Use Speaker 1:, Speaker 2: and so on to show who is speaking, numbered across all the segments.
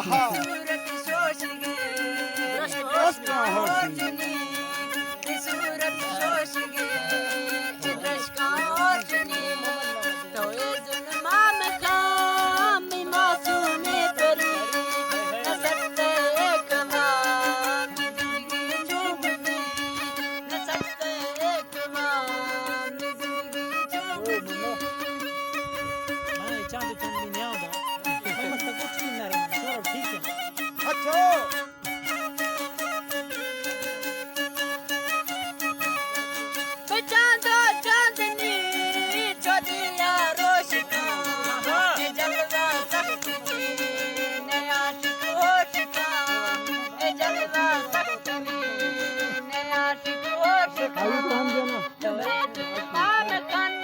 Speaker 1: सूरत सोच गे रश्का होशनी सूरत सोच गे रश्का होशनी तो ये जुल्मा में काम मासूमे तेरी न सकते एक बार जिंदगी झूमती न सकते एक बार जिंदगी झूमती
Speaker 2: મને ચાંદ ચંદની ને આવતા મસ્ત પૂછી ના રે થોડો ઠીક છે
Speaker 3: अच्छो
Speaker 1: चांदो चांदनी छोदिया रोशना ये जलवा सकती नया शिकोशका ये जलवा सकती नया शिकोशका तो माम कन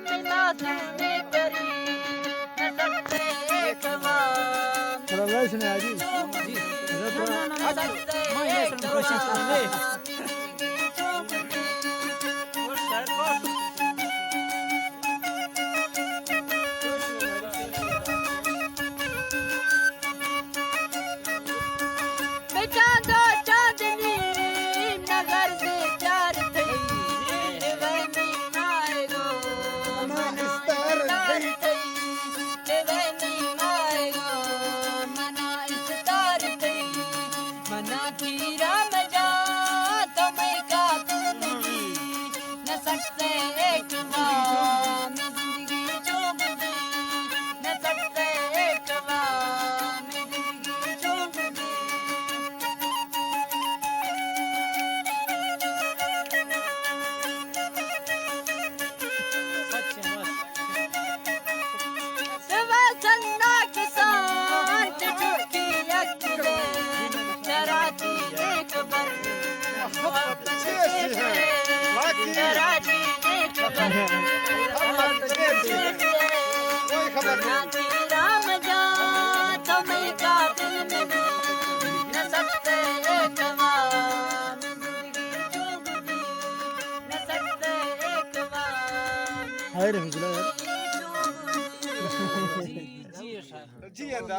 Speaker 1: मिला सुने तेरी न सकते एक बार
Speaker 3: थोड़ा वैसे नहीं आजी
Speaker 1: न सकते एक बार चांदो चांदनी नगर से प्यार थई देवनी मारेगो मना इस्तार थई देवनी मारेगो मना इस्तार थई मना कीरा में जा तो मैं का जिंदगी न सकते एक बार मैं जिंदगी झूमती न सकते एक बार मैं जिंदगी झूमती सन्ना किसान झुकी अखिले चराची एक बर चराची एक बर
Speaker 3: कोई खबर नहीं
Speaker 1: राम जा तुम्हें काबिल में न सकते एक बार न सकते एक बार
Speaker 3: हाय रे हुजला
Speaker 2: જી સાહેબ
Speaker 3: जी अंदा